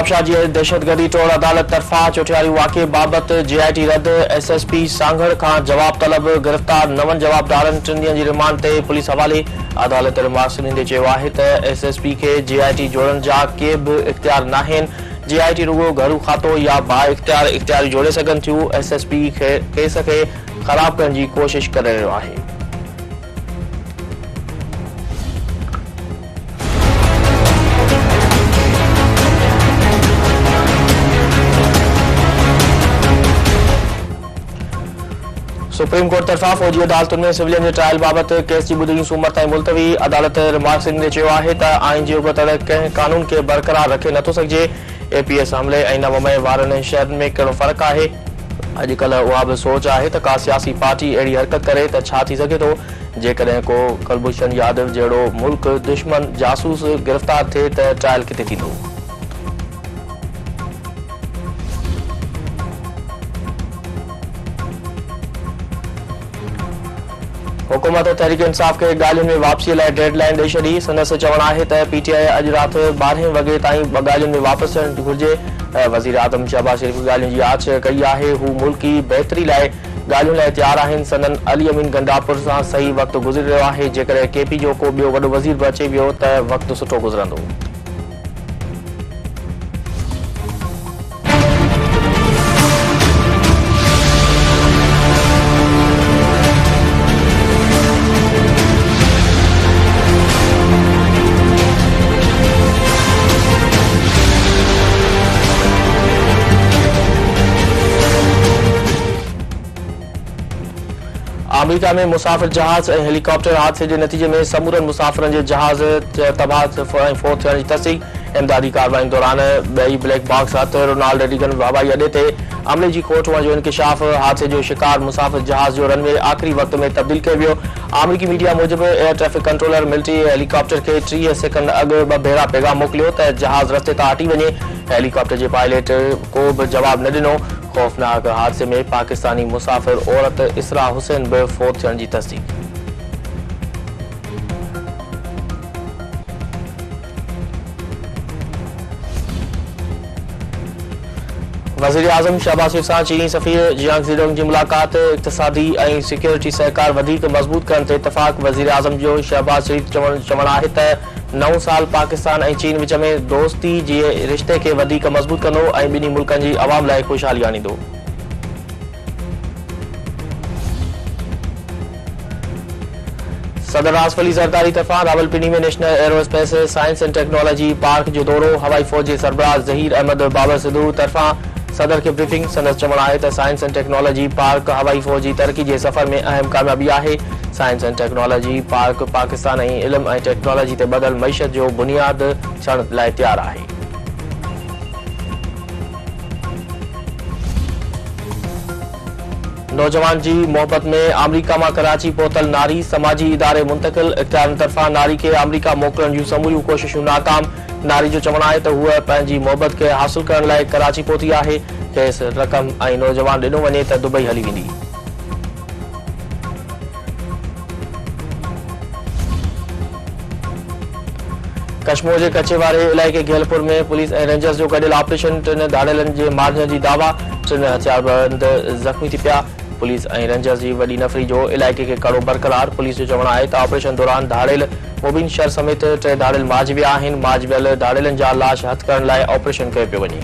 नवाबशाह जी दहशतगर्दी टोड़ अदालत तरफा चोटियारी वाक़े बाबत JIT रद्द SSP सांगड़ का जवाब तलब गिरफ्तार 9 जवाबदारनि 3 ॾींहनि जी रिमांड ते पुलिस हवाले अदालत मार्शल ॾींदे चयो आहे त SSP खे JIT जोड़ण जा के बि इख्तियार नाहिनि। JIT रुगो घरू खातो या बा इख्तियारी जोड़े सघनि थियूं। SSP केस खे ख़राब करण जी कोशिश करे रहियो आहे। सुप्रीम कोर्ट तरफा फौजी अदालतुनि में सिविलियन जे ट्रायल बाबत केस जी ॿुधणी सूमर ताईं मुलतवी। अदालत रिमार्क्स ॾींदे चयो आहे त आइन जे उबतड़ कंहिं कानून खे बरक़रार रखे नथो सघिजे। APS हमले ऐं नवमय वारनि शहरनि में कहिड़ो फ़र्क़ु आहे? अॼुकल्ह उहा बि सोच आहे त का सियासी पार्टी अहिड़ी हरकत करे त छा थी सघे थो। जेकॾहिं को कुलभूषण यादव जहिड़ो मुल्क दुश्मन जासूस गिरफ़्तार थिए त ट्रायल किथे थींदो? हुकूमत तहरीक इंसाफ़ खे ॻाल्हियुनि में वापसीअ लाइ डेडलाइन ॾेई छॾी। संदसि चवणु आहे त PTI अॼु राति 12 वॻे ताईं ॻाल्हियुनि में वापसि अचणु घुरिजे। वज़ीर आज़म शहबाज शरीफ़ ॻाल्हियुनि जी आछ कई आहे। हू मुल्की बहितरी लाइ ॻाल्हियुनि लाइ तयारु आहिनि। संदन अली अमीन गंडापुर सां सही वक़्तु गुज़री रहियो आहे। जेकॾहिं KP जो को ॿियो वॾो वज़ीर बि अचे वियो त वक़्तु सुठो गुज़रंदो। अमेरिका में मुसाफ़िर जहाज़ ऐं हेलीकॉप्टर हादसे जे नतीजे में समूरनि मुसाफ़िरनि जे जहाज़ तबाह ऐं फोत थियण जी तस्दीक। इमदादी कार्रवाइयुनि दौरान ॿई ब्लैक बॉक्स हथ रोनाल्ड रेगन हवाई अॾे ते अमले जी खोट हुअण जो इंकशाफ। हादसे जो शिकार मुसाफ़िर जहाज़ जो रनवे आख़िरी वक़्त में तब्दील कयो वियो। अमरीकी मीडिया मूजिबि air traffic controller military helicopter खे 30 सेकंड अॻु 2 भेरा पैगाम मोकिलियो त जहाज़ रस्ते तां हटी वञे। हेलीकॉप्टर जे पायलट को बि जवाब न ॾिनो। खौफनाक हादसे में पाकिस्तानी मुसाफ़िर औरत इसरा हुसैन बि फोत थियण जी तस्दीक। वज़ीर आज़म शहबाज शरीफ़ सां चीनी सफ़ीर जियांग ज़ीडोंग जी मुलाक़ात। इक़्तिसादी ऐं सिक्योरिटी सहकार वधीक मज़बूत करण ते इतफ़ाक़। वज़ीर आज़म जो शहबाज शरीफ़ चवणु आहे त नओं साल पाकिस्तान ऐं चीन विच में दोस्ती जे रिश्ते खे वधीक मज़बूत कंदो ऐं ॿिन्ही मुल्कनि जी अवाम लाइ ख़ुशहाली आणींदो। सदर आसिफ अली ज़रदारी तरफ़ां रावलपिंडी में national aerospace science and technology park जो दौरो। हवाई फ़ौज जे सरबराह ज़हीर अहमद बाबर सिद्धू तरफ़ां सदर खे ब्रीफिंग। संदसि चवणु आहे त साइंस एंड टेक्नोलॉजी पार्क हवाई फ़ौज जी तरक़ी जे सफ़र में अहम कामयाबी आहे। Science and technology park Pakistan ऐं इल्म ऐं टेक्नोलॉजी ते ॿधल मईशत जो बुनियाद थियण लाइ तयारु आहे। नौजवान जी मोहबत में अमरीका मां कराची पहुतल नारी समाजी इदारे मुंतक़िल। इख्तियारनि तरफ़ां नारी खे अमरीका मोकिलण जूं समूरियूं कोशिशूं नाकाम। नारी जो चवणु आहे त हूअ पंहिंजी मोहबत खे हासिल करण लाइ कराची पहुती आहे। खेसि रक़म ऐं नौजवान ॾिनो वञे त दुबई हली वेंदी। कश्मीर जे कचे वारे इलाइक़े घेलपुर में पुलिस ऐं रेंजर्स जो गॾियल ऑपरेशन। 3 धाड़ेलनि जे मारण जी दावा। 3 हथियारबंद ज़ख़्मी थी पिया। पुलिस ऐं रेंजर्स जी वॾी नफ़री जो इलाइक़े खे कड़ो बरक़रार। पुलिस जो चवणु आहे त ऑपरेशन दौरान धाड़ेल मुबीन शर समेत 3 धाड़ेल मारिजी विया आहिनि। मारिजियल धाड़ेलनि जा लाश हथ करण लाइ ऑपरेशन कयो पियो वञे।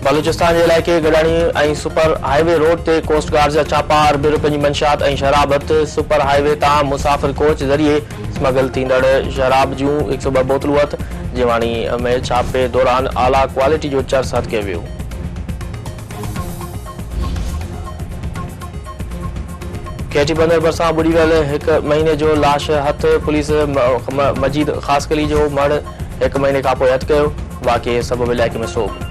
बलूचिस्तान जे इलाइक़े गडानी ऐं सुपर हाईवे रोड ते कोस्ट गार्ड जा छापा। अरबे रुपयनि जी मंशात ऐं शराब हथ। सुपर हाईवे तां मुसाफ़िर कोच ज़रिए स्मगल थींदड़ शराब जूं 102 बोतलूं हथ। जिवाणी में छापे दौरान आला क्वालिटी जो चर्स हथ कयो वियो। केटी बंदर भरिसां ॿुॾी वियल 1 महीने जो लाश हथ। पुलिस मजीद ख़ासकली जो मर्द 1 महीने खां पोइ हथ कयो। वाक़िए सबब इलाइक़े में सोग।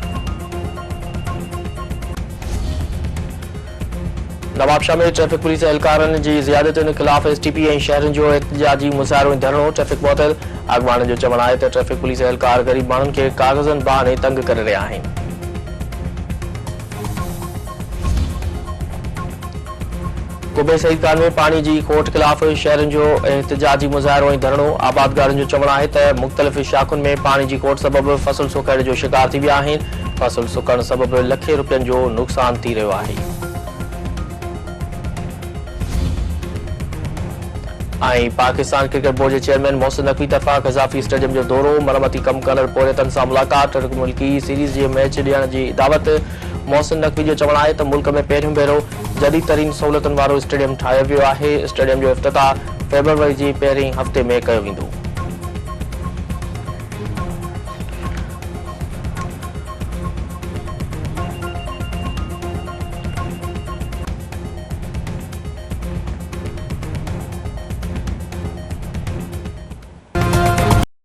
नवाबशाह में ट्रैफिक पुलिस एहलकारनि जी ज़ियादतुनि ख़िलाफ़ एसटीपी ऐं शहरनि जो एहतिजाजी मुज़ाहिरो ऐं धरणो ट्रैफिक मुअतल अॻवाननि जो चवणु आहे त ट्रैफिक पुलिस एहलकार ग़रीब माण्हुनि खे काग़ज़नि बहाने तंग करे रहिया आहिनि। कुबे सईद खान में पानी जी खोट ख़िलाफ़ शहरनि जो एहतिजाजी मुज़ाहिरो ऐं धरणो आबादगारनि जो चवणु आहे त मुख़्तलिफ़ शाख़ुनि में पानी जी खोट सबबि फसल सुकण जो शिकार थी विया आहिनि। फसल सुकण सबबि लखे रुपयनि जो नुक़सान थी रहियो आहे। पाकिस्तान क्रिकेट बोर्ड के चेयरमैन मोहसिन नकवी तरफा क़ज़ाफ़ी स्टेडियम जो दौरो मरम्मती कम कंदड़ पोरियतनि सां मुलाक़ात मुल्की सीरीज़ जे मैच ॾियण जी दावत। मोहसिन नकवी जो चवणु आहे त मुल्क में पहिरियों भेरो जदीद तरीन सहूलियतुनि वारो स्टेडियम ठाहियो वियो आहे। स्टेडियम जो इफ़्तिताह फ़ेब्रुवरी जी पहिरीं हफ़्ते में कयो वेंदो।